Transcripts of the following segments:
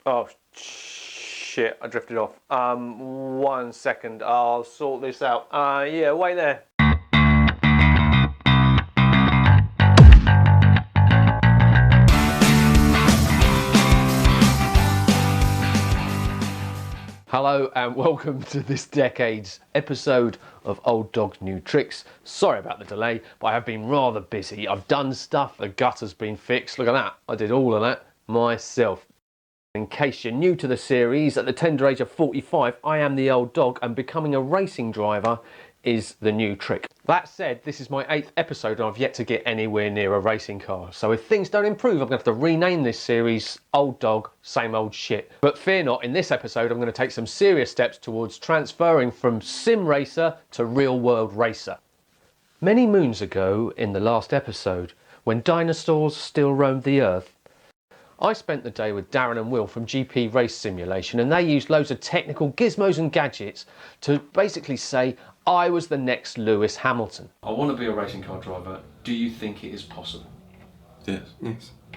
Oh, shit, I drifted off. 1 second, I'll sort this out. Yeah, wait there. Hello and welcome to this decade's episode of Old Dog New Tricks. Sorry about the delay, but I have been rather busy. I've done stuff, the gutter's been fixed. Look at that, I did all of that myself. In case you're new to the series, at the tender age of 45, I am the old dog and becoming a racing driver is the new trick. That said, this is my 8th episode and I've yet to get anywhere near a racing car. So if things don't improve, I'm going to have to rename this series Old Dog, Same Old Shit. But fear not, in this episode I'm going to take some serious steps towards transferring from sim racer to real world racer. Many moons ago, in the last episode, when dinosaurs still roamed the earth, I spent the day with Darren and Will from GP Race Simulation, and they used loads of technical gizmos and gadgets to basically say I was the next Lewis Hamilton. I want to be a racing car driver. Do you think it is possible? Yes.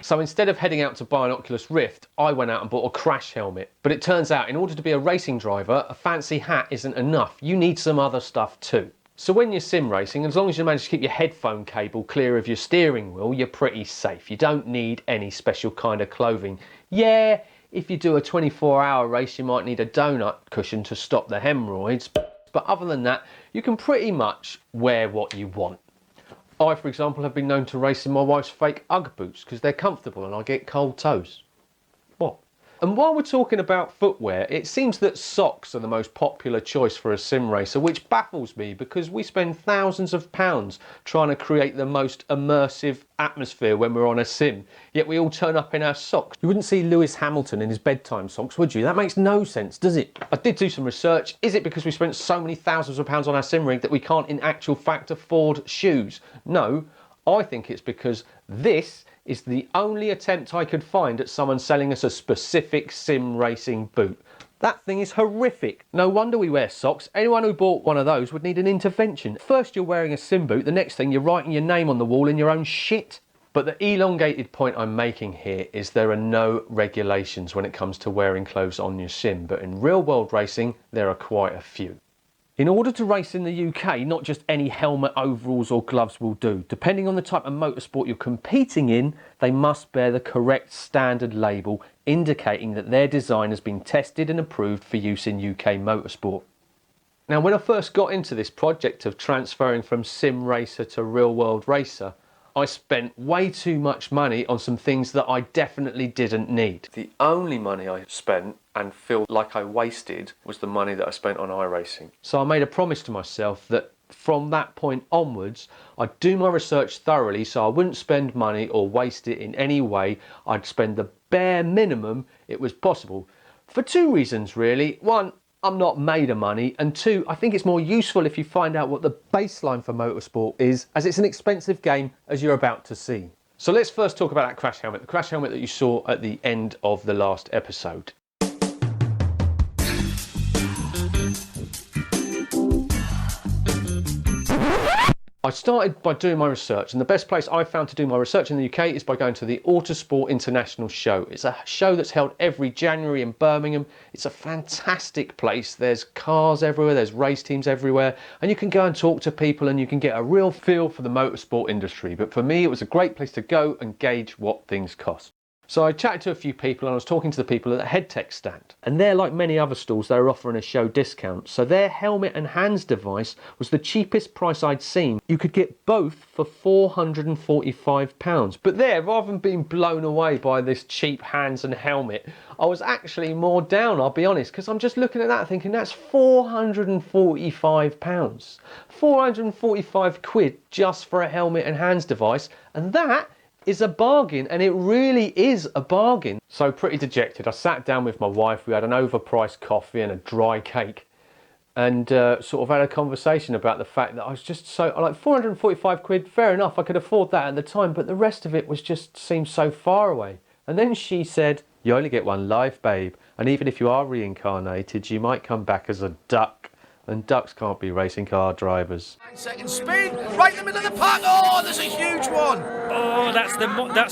So instead of heading out to buy an Oculus Rift, I went out and bought a crash helmet. But it turns out in order to be a racing driver, a fancy hat isn't enough. You need some other stuff too. So when you're sim racing, as long as you manage to keep your headphone cable clear of your steering wheel, you're pretty safe. You don't need any special kind of clothing. Yeah, if you do a 24-hour race, you might need a donut cushion to stop the hemorrhoids. But other than that, you can pretty much wear what you want. I, for example, have been known to race in my wife's fake Ugg boots because they're comfortable and I get cold toes. What? And while we're talking about footwear, it seems that socks are the most popular choice for a sim racer, which baffles me because we spend thousands of pounds trying to create the most immersive atmosphere when we're on a sim, yet we all turn up in our socks. You wouldn't see Lewis Hamilton in his bedtime socks, would you? That makes no sense, does it? I did do some research. Is it because we spent so many thousands of pounds on our sim rig that we can't in actual fact afford shoes? No, I think it's because this is the only attempt I could find at someone selling us a specific sim racing boot. That thing is horrific. No wonder we wear socks. Anyone who bought one of those would need an intervention. First you're wearing a sim boot, the next thing you're writing your name on the wall in your own shit. But the elongated point I'm making here is there are no regulations when it comes to wearing clothes on your sim, but in real world racing there are quite a few. In order to race in the UK, not just any helmet, overalls or gloves will do. Depending on the type of motorsport you're competing in, they must bear the correct standard label indicating that their design has been tested and approved for use in UK motorsport. Now, when I first got into this project of transferring from sim racer to real world racer, I spent way too much money on some things that I definitely didn't need. The only money I spent and feel like I wasted was the money that I spent on iRacing. So I made a promise to myself that from that point onwards, I'd do my research thoroughly so I wouldn't spend money or waste it in any way. I'd spend the bare minimum it was possible. For two reasons really. One, I'm not made of money, and two, I think it's more useful if you find out what the baseline for motorsport is, as it's an expensive game, as you're about to see. So let's first talk about that crash helmet, the crash helmet that you saw at the end of the last episode. I started by doing my research, and the best place I've found to do my research in the UK is by going to the Motorsport International Show. It's a show that's held every January in Birmingham. It's a fantastic place. There's cars everywhere, there's race teams everywhere, and you can go and talk to people and you can get a real feel for the motorsport industry. But for me, it was a great place to go and gauge what things cost. So I chatted to a few people and I was talking to the people at the head tech stand. And they're like many other stalls, they were offering a show discount. So their helmet and hands device was the cheapest price I'd seen. You could get both for £445. But there, rather than being blown away by this cheap hands and helmet, I was actually more down, I'll be honest, because I'm just looking at that thinking that's £445. 445 quid just for a helmet and hands device. And that is a bargain, and it really is a bargain. So pretty dejected, I sat down with my wife, we had an overpriced coffee and a dry cake, and sort of had a conversation about the fact that I was just so, like 445 quid, fair enough, I could afford that at the time, but the rest of it was just seemed so far away. And then she said, you only get one life, babe, and even if you are reincarnated, you might come back as a duck. And ducks can't be racing car drivers. 9-second spin, right in the middle of the pack. Oh, there's a huge one. Oh, that's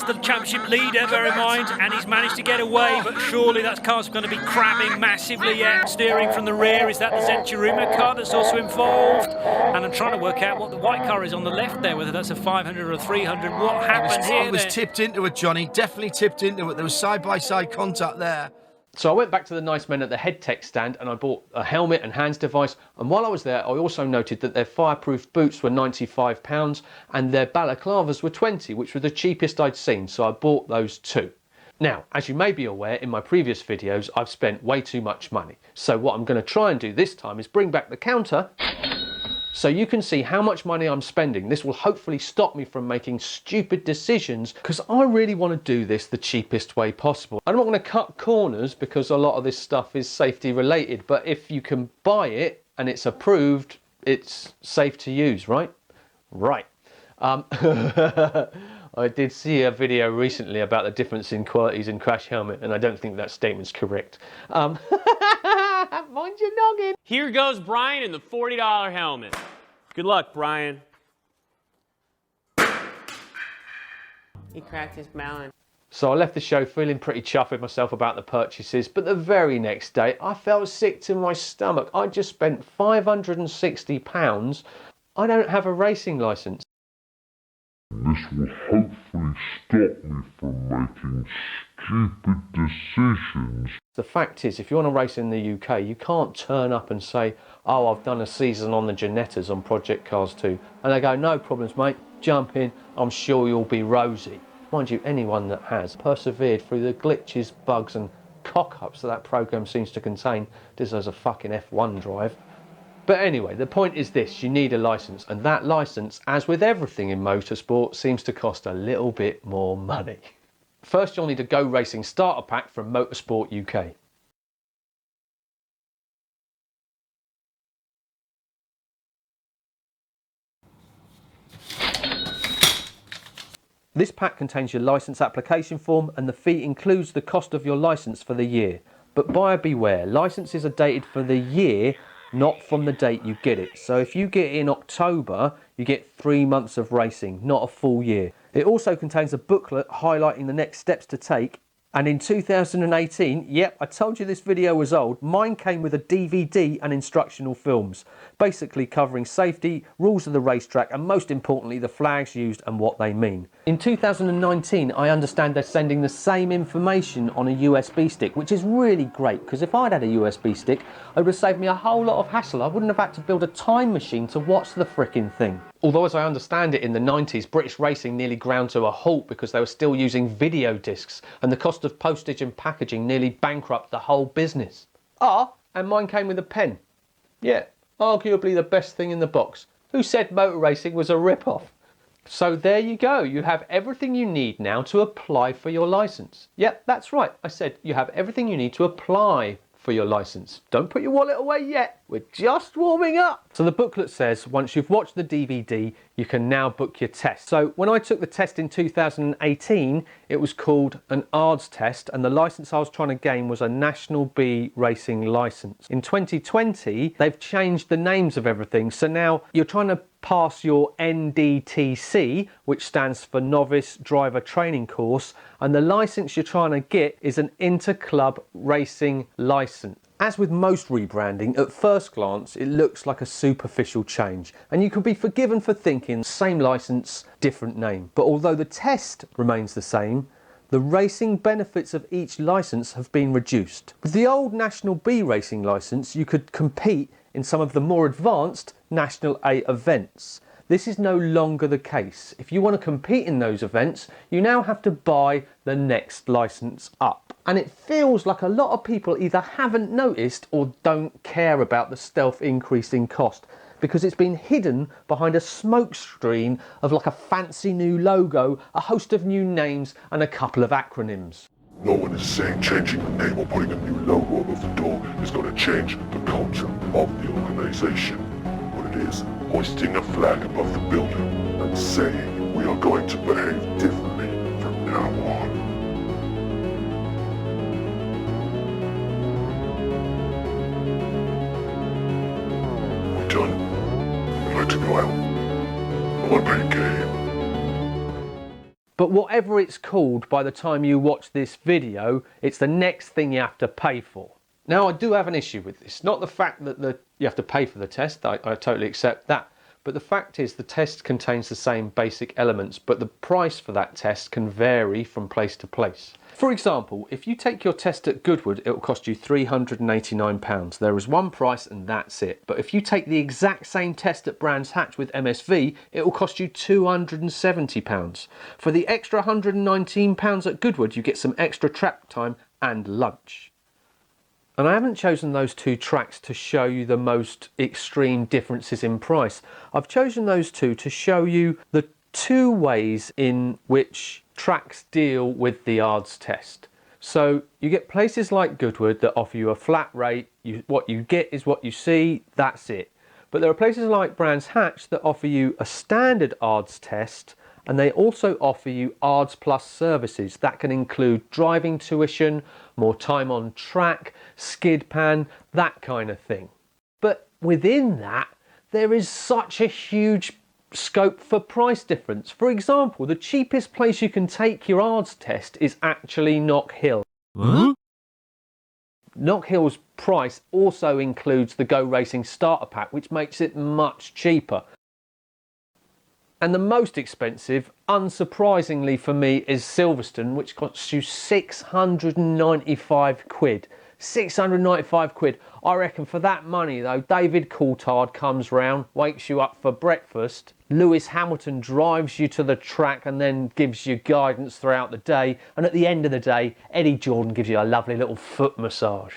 the championship leader, bear in mind, and he's managed to get away, but surely that car's going to be crabbing massively yet. Steering from the rear, is that the Zenturuma car that's also involved? And I'm trying to work out what the white car is on the left there, whether that's a 500 or a 300. What happened here? It was tipped into it, Johnny, definitely tipped into it. There was side-by-side contact there. So I went back to the nice men at the head tech stand and I bought a helmet and hands device, and while I was there I also noted that their fireproof boots were £95 and their balaclavas were 20, which were the cheapest I'd seen, so I bought those too. Now, as you may be aware, in my previous videos I've spent way too much money, so what I'm going to try and do this time is bring back the counter so you can see how much money I'm spending. This will hopefully stop me from making stupid decisions, because I really want to do this the cheapest way possible. I'm not going to cut corners because a lot of this stuff is safety related, but if you can buy it and it's approved, it's safe to use, right? Right. I did see a video recently about the difference in qualities in crash helmet, and I don't think that statement's correct. Mind your noggin. Here goes Brian in the $40 helmet. Good luck, Brian. He cracked his melon. So I left the show feeling pretty chuffed with myself about the purchases, but the very next day I felt sick to my stomach. I just spent £560. I don't have a racing licence. This will hopefully stop me from making stupid decisions. The fact is, if you want to race in the UK, you can't turn up and say, oh, I've done a season on the Ginettas on Project Cars 2. And they go, no problems, mate, jump in, I'm sure you'll be rosy. Mind you, anyone that has persevered through the glitches, bugs and cock-ups that programme seems to contain deserves a fucking F1 drive. But anyway, the point is this, you need a licence, and that licence, as with everything in motorsport, seems to cost a little bit more money. First, you'll need a Go Racing starter pack from Motorsport UK. This pack contains your licence application form, and the fee includes the cost of your licence for the year. But buyer beware, licences are dated for the year, not from the date you get it. So if you get it in October, you get 3 months of racing, not a full year. It also contains a booklet highlighting the next steps to take. And in 2018, yep, I told you this video was old, mine came with a DVD and instructional films, basically covering safety, rules of the racetrack, and most importantly, the flags used and what they mean. In 2019, I understand they're sending the same information on a USB stick, which is really great, because if I'd had a USB stick, it would have saved me a whole lot of hassle. I wouldn't have had to build a time machine to watch the frickin' thing. Although, as I understand it, in the 90s, British racing nearly ground to a halt because they were still using video discs, and the cost of postage and packaging nearly bankrupted the whole business. And mine came with a pen. Yeah, arguably the best thing in the box. Who said motor racing was a rip-off? So there you go, you have everything you need now to apply for your licence. Yep, that's right, I said you have everything you need to apply for your licence. Don't put your wallet away yet, we're just warming up. So the booklet says once you've watched the DVD, you can now book your test. So when I took the test in 2018, it was called an ARDS test, and the licence I was trying to gain was a National B racing licence. In 2020, they've changed the names of everything, so now you're trying to pass your NDTC, which stands for Novice Driver Training Course, and the licence you're trying to get is an Inter-Club Racing licence. As with most rebranding, at first glance it looks like a superficial change, and you could be forgiven for thinking same licence, different name. But although the test remains the same, the racing benefits of each licence have been reduced. With the old National B racing licence, you could compete in some of the more advanced National A events. This is no longer the case. If you want to compete in those events, you now have to buy the next licence up. And it feels like a lot of people either haven't noticed or don't care about the stealth increase in cost, because it's been hidden behind a smoke screen of like a fancy new logo, a host of new names and a couple of acronyms. No one is saying changing the name or putting a new logo above the door is going to change the culture of the organisation. What it is, hoisting a flag above the building and saying we are going to behave differently from now on. whatever it's called by the time you watch this video, it's the next thing you have to pay for. Now, I do have an issue with this. Not the fact that you have to pay for the test, I totally accept that. But the fact is the test contains the same basic elements, but the price for that test can vary from place to place. For example, if you take your test at Goodwood, it will cost you £389. There is one price and that's it. But if you take the exact same test at Brands Hatch with MSV, it will cost you £270. For the extra £119 at Goodwood, you get some extra track time and lunch. And I haven't chosen those two tracks to show you the most extreme differences in price. I've chosen those two to show you the two ways in which tracks deal with the ARDS test. So you get places like Goodwood that offer you a flat rate, what you get is what you see, that's it. But there are places like Brands Hatch that offer you a standard ARDS test, and they also offer you ARDS Plus services. That can include driving tuition, more time on track, skid pan, that kind of thing. But within that, there is such a huge scope for price difference. For example, the cheapest place you can take your ARDS test is actually Knock Hill. Huh? Knock Hill's price also includes the Go Racing starter pack, which makes it much cheaper. And the most expensive, unsurprisingly for me, is Silverstone, which costs you 695 quid. 695 quid. I reckon for that money though, David Coulthard comes round, wakes you up for breakfast, Lewis Hamilton drives you to the track and then gives you guidance throughout the day, and at the end of the day, Eddie Jordan gives you a lovely little foot massage.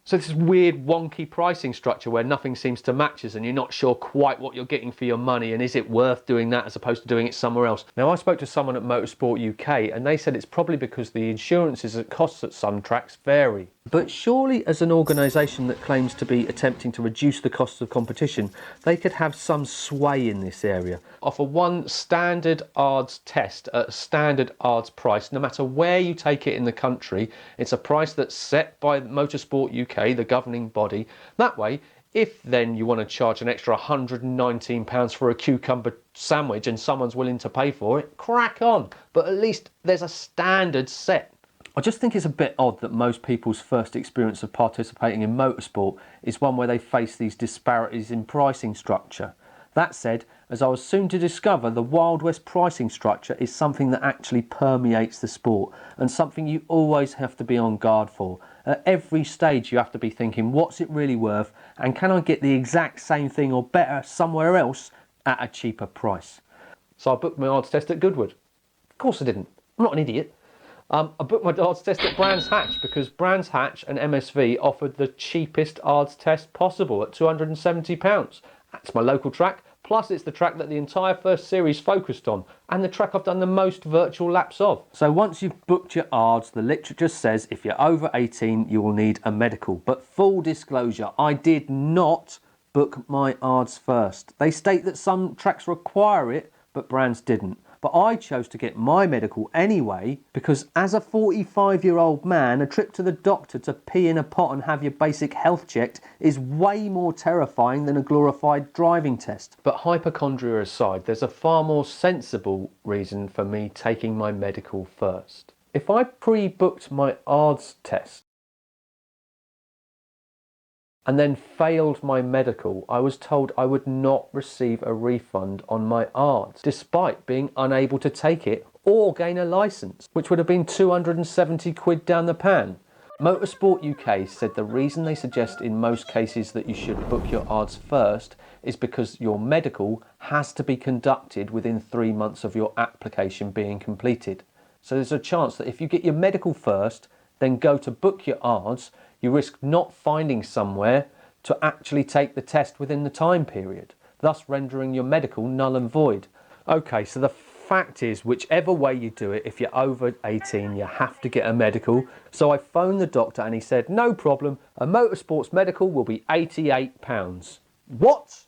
So this weird wonky pricing structure where nothing seems to match us and you're not sure quite what you're getting for your money, and is it worth doing that as opposed to doing it somewhere else. Now, I spoke to someone at Motorsport UK and they said it's probably because the insurances that costs at some tracks vary. But surely as an organisation that claims to be attempting to reduce the costs of competition, they could have some sway in this area. Offer one standard ARDS test at a standard ARDS price, no matter where you take it in the country. It's a price that's set by Motorsport UK, the governing body. That way, if then you want to charge an extra £119 for a cucumber sandwich and someone's willing to pay for it, crack on. But at least there's a standard set. I just think it's a bit odd that most people's first experience of participating in motorsport is one where they face these disparities in pricing structure. That said, as I was soon to discover, the Wild West pricing structure is something that actually permeates the sport and something you always have to be on guard for. At every stage you have to be thinking, what's it really worth, and can I get the exact same thing or better somewhere else at a cheaper price? So I booked my ARDS test at Goodwood. Of course I didn't. I'm not an idiot. I booked my ARDS test at Brands Hatch because Brands Hatch and MSV offered the cheapest ARDS test possible at £270. That's my local track, plus it's the track that the entire first series focused on, and the track I've done the most virtual laps of. So once you've booked your ARDS, the literature says if you're over 18, you will need a medical. But full disclosure, I did not book my ARDS first. They state that some tracks require it, but Brands didn't. But I chose to get my medical anyway because as a 45-year-old man, a trip to the doctor to pee in a pot and have your basic health checked is way more terrifying than a glorified driving test. But hypochondria aside, there's a far more sensible reason for me taking my medical first. If I pre-booked my ARDS test and then failed my medical, I was told I would not receive a refund on my ARDS, despite being unable to take it or gain a licence, which would have been 270 quid down the pan. Motorsport UK said the reason they suggest in most cases that you should book your ARDS first is because your medical has to be conducted within 3 months of your application being completed. So there's a chance that if you get your medical first, then go to book your ARDS, you risk not finding somewhere to actually take the test within the time period, thus rendering your medical null and void. Okay, so the fact is, whichever way you do it, if you're over 18, you have to get a medical. So I phoned the doctor and he said, no problem, a motorsports medical will be £88. What?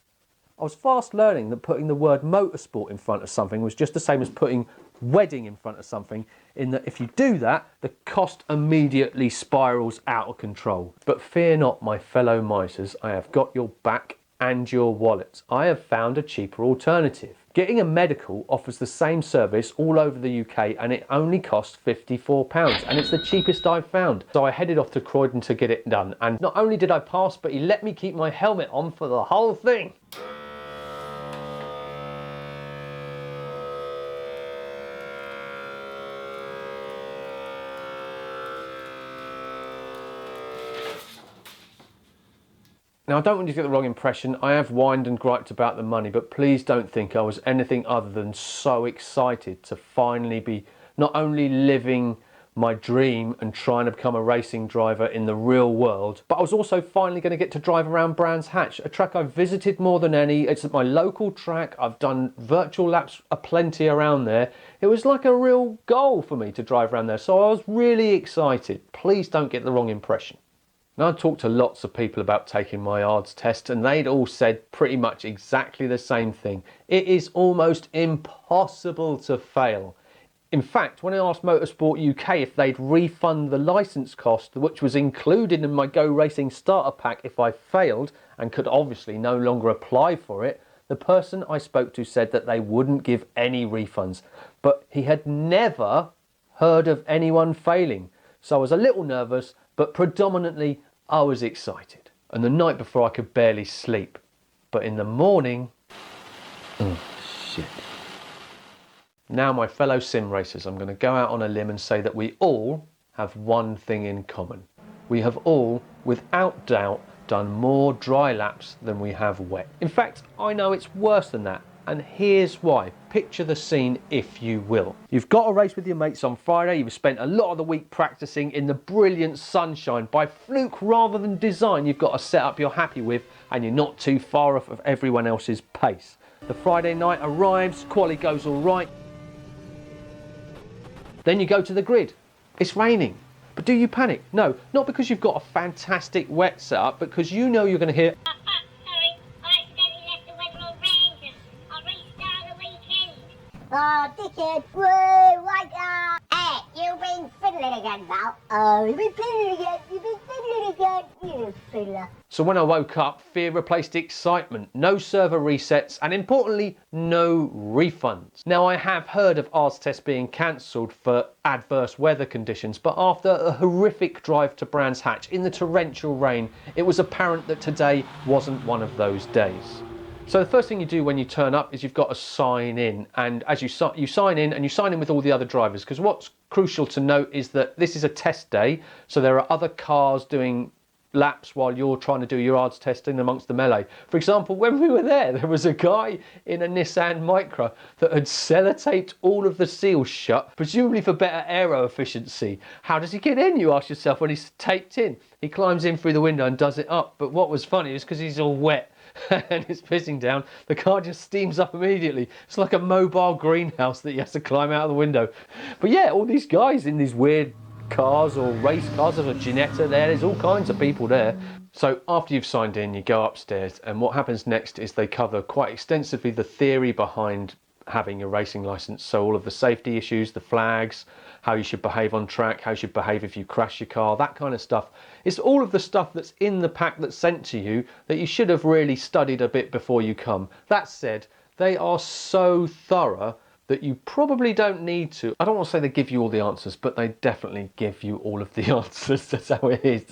I was fast learning that putting the word motorsport in front of something was just the same as putting wedding in front of something, in that if you do that, the cost immediately spirals out of control. But fear not, my fellow misers, I have got your back and your wallets. I have found a cheaper alternative. Getting a medical offers the same service all over the UK and it only costs £54 and it's the cheapest I've found. So I headed off to Croydon to get it done, and not only did I pass, but he let me keep my helmet on for the whole thing. Now, I don't want you to get the wrong impression. I have whined and griped about the money, but please don't think I was anything other than so excited to finally be not only living my dream and trying to become a racing driver in the real world, but I was also finally going to get to drive around Brands Hatch, a track I've visited more than any. It's my local track. I've done virtual laps aplenty around there. It was like a real goal for me to drive around there, so I was really excited. Please don't get the wrong impression. Now, I talked to lots of people about taking my ARDS test and they'd all said pretty much exactly the same thing. It is almost impossible to fail. In fact, when I asked Motorsport UK if they'd refund the licence cost, which was included in my Go Racing starter pack if I failed and could obviously no longer apply for it, the person I spoke to said that they wouldn't give any refunds, but he had never heard of anyone failing. So I was a little nervous, but predominantly I was excited. And the night before I could barely sleep. But in the morning, oh shit. Now, my fellow sim racers, I'm going to go out on a limb and say that we all have one thing in common. We have all, without doubt, done more dry laps than we have wet. In fact, I know it's worse than that. And here's why. Picture the scene if you will. You've got a race with your mates on Friday. You've spent a lot of the week practicing in the brilliant sunshine. By fluke rather than design, you've got a setup you're happy with and you're not too far off of everyone else's pace. The Friday night arrives, quali goes all right. Then you go to the grid. It's raining. But do you panic? No, not because you've got a fantastic wet setup, but because you know you're going to hear oh, dickhead, whoa, like that. Hey, you've been fiddling again now. Oh, you've been fiddling again, you fiddler. So when I woke up, fear replaced excitement, no server resets, and importantly, no refunds. Now, I have heard of ARDS tests being cancelled for adverse weather conditions, but after a horrific drive to Brands Hatch in the torrential rain, it was apparent that today wasn't one of those days. So the first thing you do when you turn up is you've got to sign in, and as you sign in, and you sign in with all the other drivers, because what's crucial to note is that this is a test day, so there are other cars doing laps while you're trying to do your ARDS testing amongst the melee. For example, when we were there was a guy in a Nissan Micra that had sellotaped all of the seals shut, presumably for better aero efficiency. How does he get in, you ask yourself, when he's taped in? He climbs in through the window and does it up, but what was funny is because he's all wet and it's pissing down, the car just steams up immediately. It's like a mobile greenhouse that he has to climb out of the window. But yeah, all these guys in these weird cars or race cars, there's a Ginetta there's all kinds of people there. So after you've signed in, you go upstairs, and what happens next is they cover quite extensively the theory behind having a racing license. So all of the safety issues, the flags, how you should behave on track, how you should behave if you crash your car, that kind of stuff. It's all of the stuff that's in the pack that's sent to you that you should have really studied a bit before you come. That said, they are so thorough that you probably don't need to. I don't want to say they give you all the answers, but they definitely give you all of the answers. That's how it is.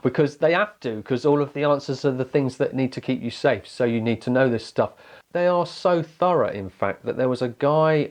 Because they have to, because all of the answers are the things that need to keep you safe. So you need to know this stuff. They are so thorough, in fact, that there was a guy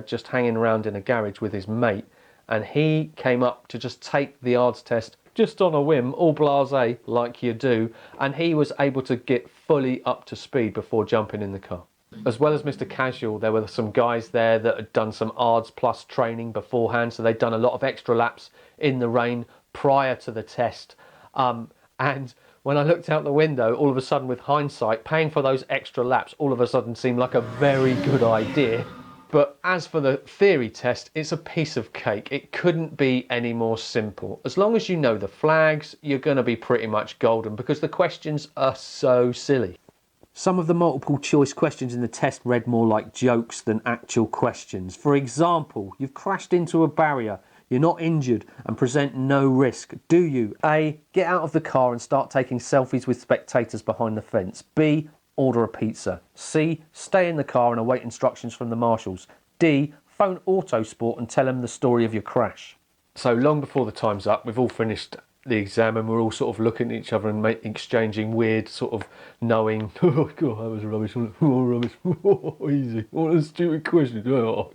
just hanging around in a garage with his mate, and he came up to just take the ARDS test just on a whim, all blasé, like you do, and he was able to get fully up to speed before jumping in the car. As well as Mr. Casual, there were some guys there that had done some ARDS Plus training beforehand, so they'd done a lot of extra laps in the rain prior to the test. And when I looked out the window, all of a sudden, with hindsight, paying for those extra laps all of a sudden seemed like a very good idea. But as for the theory test, it's a piece of cake. It couldn't be any more simple. As long as you know the flags, you're going to be pretty much golden, because the questions are so silly. Some of the multiple choice questions in the test read more like jokes than actual questions. For example, you've crashed into a barrier, you're not injured and present no risk. Do you A, get out of the car and start taking selfies with spectators behind the fence? B, order a pizza. C, stay in the car and await instructions from the marshals. D, phone Autosport and tell them the story of your crash. So long before the time's up, we've all finished the exam and we're all sort of looking at each other and exchanging weird sort of knowing, oh god, that was rubbish, oh rubbish, oh easy, what a stupid question. Oh.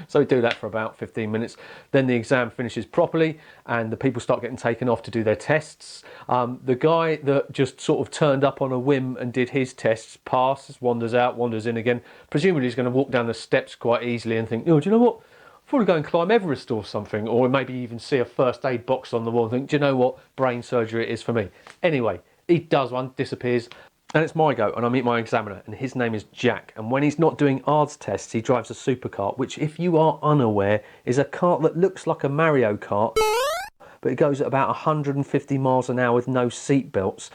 So we do that for about 15 minutes. Then the exam finishes properly and the people start getting taken off to do their tests. The guy that just sort of turned up on a whim and did his tests passes, wanders out, wanders in again. Presumably he's going to walk down the steps quite easily and think, oh, do you know what? Probably go and climb Everest or something, or maybe even see a first aid box on the wall and think, do you know what, brain surgery it is for me. Anyway, he does one, disappears, and it's my go, and I meet my examiner, and his name is Jack, and when he's not doing ARDS tests, he drives a supercart, which, if you are unaware, is a cart that looks like a Mario Kart, but it goes at about 150 miles an hour with no seat belts.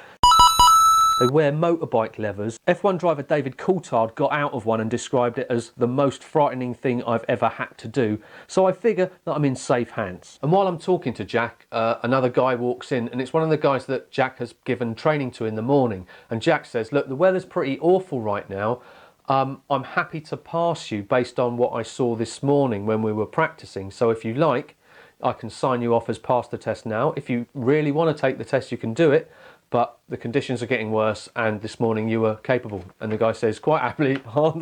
They wear motorbike levers. F1 driver David Coulthard got out of one and described it as the most frightening thing I've ever had to do. So I figure that I'm in safe hands. And while I'm talking to Jack, another guy walks in, and it's one of the guys that Jack has given training to in the morning. And Jack says, look, the weather's pretty awful right now. I'm happy to pass you based on what I saw this morning when we were practicing. So if you like, I can sign you off as passed the test now. If you really want to take the test, you can do it. But the conditions are getting worse and this morning you were capable. And the guy says quite happily, oh,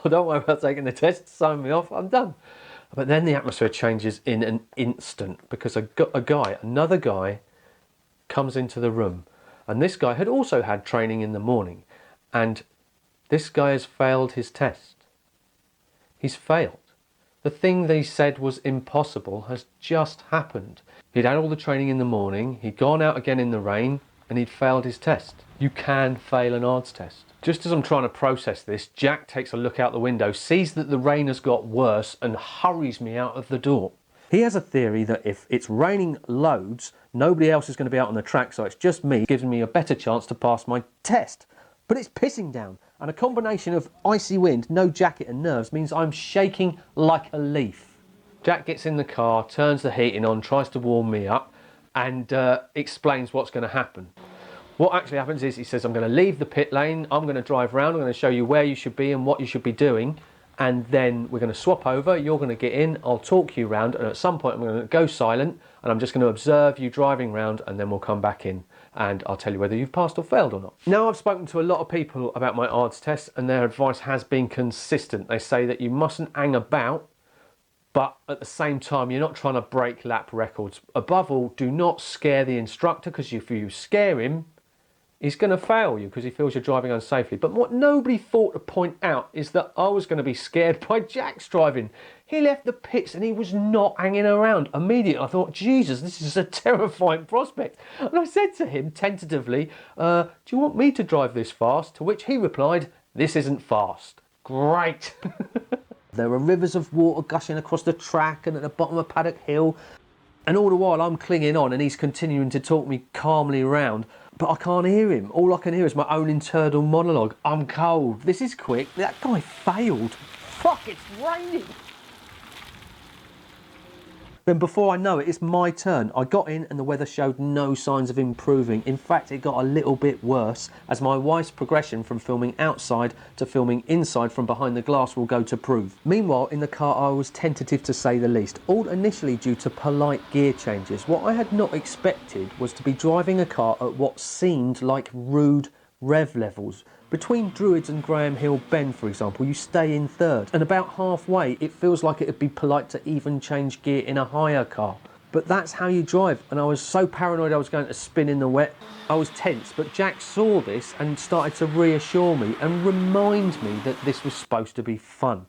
don't worry about taking the test, sign me off, I'm done. But then the atmosphere changes in an instant because another guy comes into the room. And this guy had also had training in the morning. And this guy has failed his test. He's failed. The thing they said was impossible has just happened. He'd had all the training in the morning, he'd gone out again in the rain, and he'd failed his test. You can fail an ARDS test. Just as I'm trying to process this, Jack takes a look out the window, sees that the rain has got worse, and hurries me out of the door. He has a theory that if it's raining loads, nobody else is going to be out on the track, so it's just me, giving me a better chance to pass my test. But it's pissing down, and a combination of icy wind, no jacket and nerves means I'm shaking like a leaf. Jack gets in the car, turns the heating on, tries to warm me up, and explains what's going to happen. What actually happens is he says, I'm going to leave the pit lane, I'm going to drive around, I'm going to show you where you should be and what you should be doing, and then we're going to swap over, you're going to get in, I'll talk you round, and at some point I'm going to go silent, and I'm just going to observe you driving round, and then we'll come back in, and I'll tell you whether you've passed or failed or not. Now, I've spoken to a lot of people about my ARDS test, and their advice has been consistent. They say that you mustn't hang about, but at the same time, you're not trying to break lap records. Above all, do not scare the instructor, because if you scare him, he's going to fail you because he feels you're driving unsafely. But what nobody thought to point out is that I was going to be scared by Jack's driving. He left the pits and he was not hanging around. Immediately, I thought, Jesus, this is a terrifying prospect. And I said to him tentatively, do you want me to drive this fast? To which he replied, this isn't fast. Great. There are rivers of water gushing across the track and at the bottom of Paddock Hill. And all the while I'm clinging on and he's continuing to talk me calmly around, but I can't hear him. All I can hear is my own internal monologue. I'm cold. This is quick. That guy failed. Fuck, it's raining. Then before I know it, it's my turn. I got in and the weather showed no signs of improving. In fact, it got a little bit worse, as my wife's progression from filming outside to filming inside from behind the glass will go to prove. Meanwhile, in the car I was tentative to say the least, all initially due to polite gear changes. What I had not expected was to be driving a car at what seemed like rude rev levels. Between Druids and Graham Hill Bend, for example, you stay in third, and about halfway it feels like it'd be polite to even change gear in a higher car. But that's how you drive, and I was so paranoid I was going to spin in the wet. I was tense, but Jack saw this and started to reassure me and remind me that this was supposed to be fun.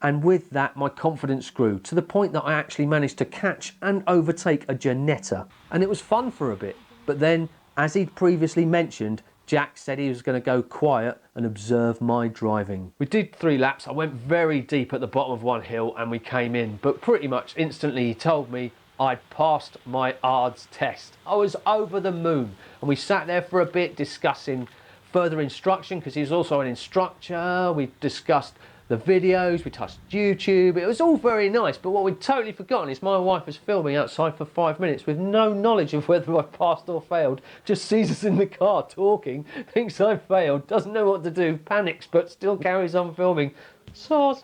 And with that, my confidence grew to the point that I actually managed to catch and overtake a Janetta. And it was fun for a bit, but then, as he'd previously mentioned, Jack said he was going to go quiet and observe my driving. We did 3 laps. I went very deep at the bottom of one hill and we came in, but pretty much instantly he told me I'd passed my ARDS test. I was over the moon, and we sat there for a bit discussing further instruction because he was also an instructor. We discussed the videos, we touched YouTube. It was all very nice, but what we'd totally forgotten is my wife was filming outside for 5 minutes with no knowledge of whether I passed or failed, just sees us in the car talking, thinks I failed, doesn't know what to do, panics, but still carries on filming. Soz.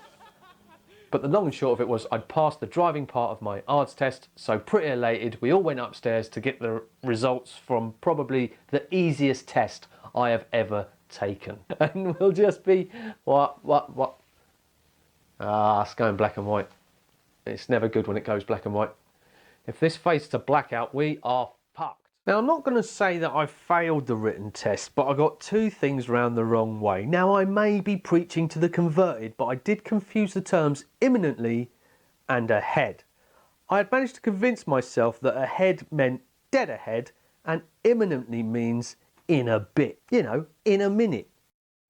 But the long and short of it was I'd passed the driving part of my ARDS test, so pretty elated. We all went upstairs to get the results from probably the easiest test I have ever taken. And we'll just be, what? It's going black and white. It's never good when it goes black and white. If this fades to blackout, we are fucked. Now, I'm not going to say that I failed the written test, but I got 2 things round the wrong way. Now, I may be preaching to the converted, but I did confuse the terms imminently and ahead. I had managed to convince myself that ahead meant dead ahead and imminently means in a bit, you know, in a minute.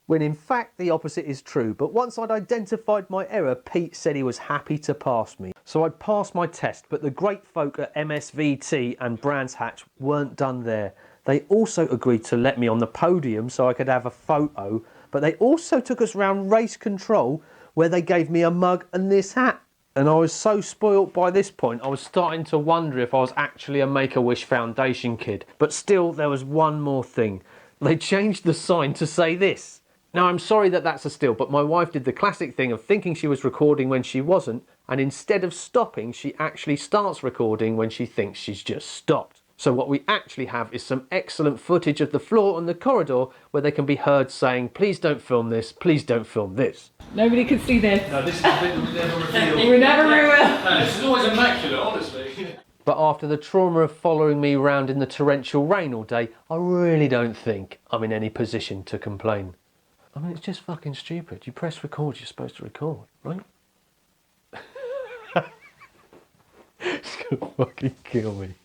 When in fact the opposite is true, but once I'd identified my error, Pete said he was happy to pass me. So I'd passed my test, but the great folk at MSVT and Brands Hatch weren't done there. They also agreed to let me on the podium so I could have a photo, but they also took us round race control where they gave me a mug and this hat. And I was so spoilt by this point, I was starting to wonder if I was actually a Make-A-Wish Foundation kid. But still, there was one more thing. They changed the sign to say this. Now, I'm sorry that that's a still, but my wife did the classic thing of thinking she was recording when she wasn't, and instead of stopping, she actually starts recording when she thinks she's just stopped. So what we actually have is some excellent footage of the floor and the corridor where they can be heard saying, please don't film this, please don't film this. Nobody could see this. No, this is the bit that we never revealed. We never will. No, this is always immaculate, honestly. But after the trauma of following me around in the torrential rain all day, I really don't think I'm in any position to complain. I mean, it's just fucking stupid. You press record, you're supposed to record, right? It's gonna fucking kill me.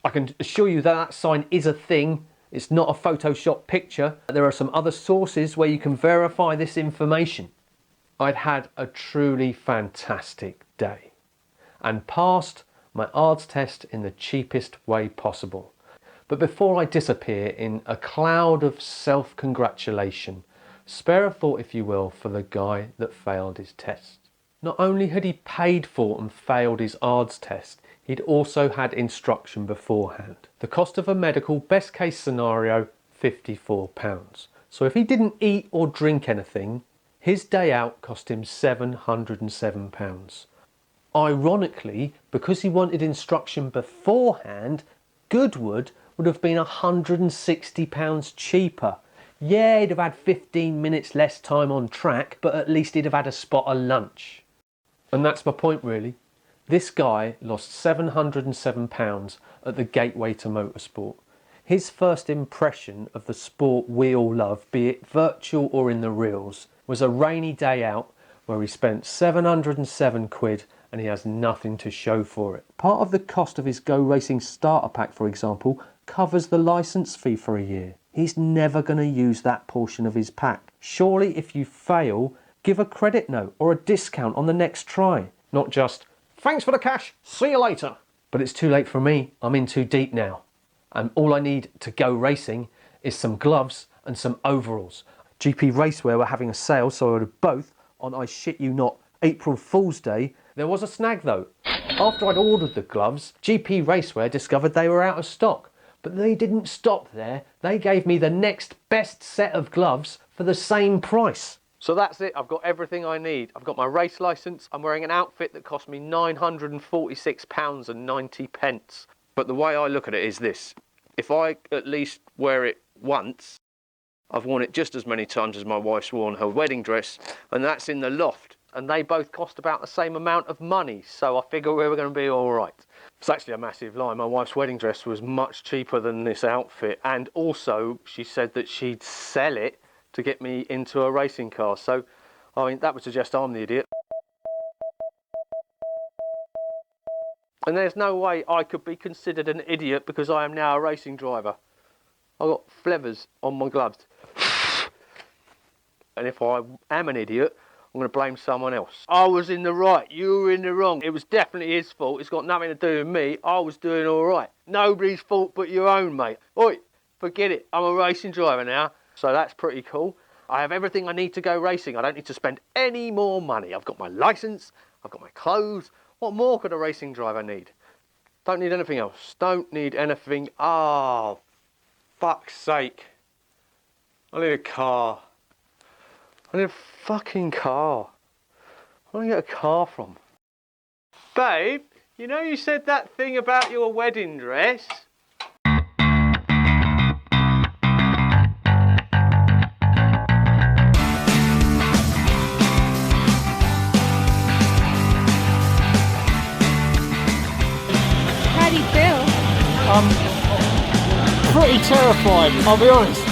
I can assure you that that sign is a thing. It's not a Photoshop picture. There are some other sources where you can verify this information. I'd had a truly fantastic day and passed my ARDS test in the cheapest way possible. But before I disappear in a cloud of self-congratulation, spare a thought, if you will, for the guy that failed his test. Not only had he paid for and failed his ARDS test, he'd also had instruction beforehand. The cost of a medical, best case scenario, £54. So if he didn't eat or drink anything, his day out cost him £707. Ironically, because he wanted instruction beforehand, Goodwood would have been £160 cheaper. Yeah, he'd have had 15 minutes less time on track, but at least he'd have had a spot of lunch. And that's my point, really. This guy lost £707 at the gateway to motorsport. His first impression of the sport we all love, be it virtual or in the reels, was a rainy day out where he spent 707 quid and he has nothing to show for it. Part of the cost of his Go Racing starter pack, for example, covers the licence fee for a year. He's never going to use that portion of his pack. Surely if you fail, give a credit note or a discount on the next try. Not just, thanks for the cash, see you later. But it's too late for me, I'm in too deep now. And all I need to go racing is some gloves and some overalls. GP Racewear were having a sale, so I ordered both on, I shit you not, April Fool's Day. There was a snag though. After I'd ordered the gloves, GP Racewear discovered they were out of stock. But they didn't stop there. They gave me the next best set of gloves for the same price. So that's it, I've got everything I need. I've got my race licence, I'm wearing an outfit that cost me £946.90. But the way I look at it is this. If I at least wear it once, I've worn it just as many times as my wife's worn her wedding dress, and that's in the loft. And they both cost about the same amount of money, so I figure we were going to be all right. It's actually a massive lie. My wife's wedding dress was much cheaper than this outfit, and also she said that she'd sell it to get me into a racing car. So, I mean, that would suggest I'm the idiot. And there's no way I could be considered an idiot because I am now a racing driver. I've got flevers on my gloves. And if I am an idiot, I'm going to blame someone else. I was in the right, you were in the wrong. It was definitely his fault. It's got nothing to do with me. I was doing all right. Nobody's fault but your own, mate. Oi, forget it. I'm a racing driver now. So that's pretty cool. I have everything I need to go racing. I don't need to spend any more money. I've got my licence, I've got my clothes. What more could a racing driver need? Don't need anything else. Don't need anything. Oh, fuck's sake. I need a car. I need a fucking car. Where do I get a car from? Babe, you know you said that thing about your wedding dress? How do you feel? Pretty terrified, I'll be honest.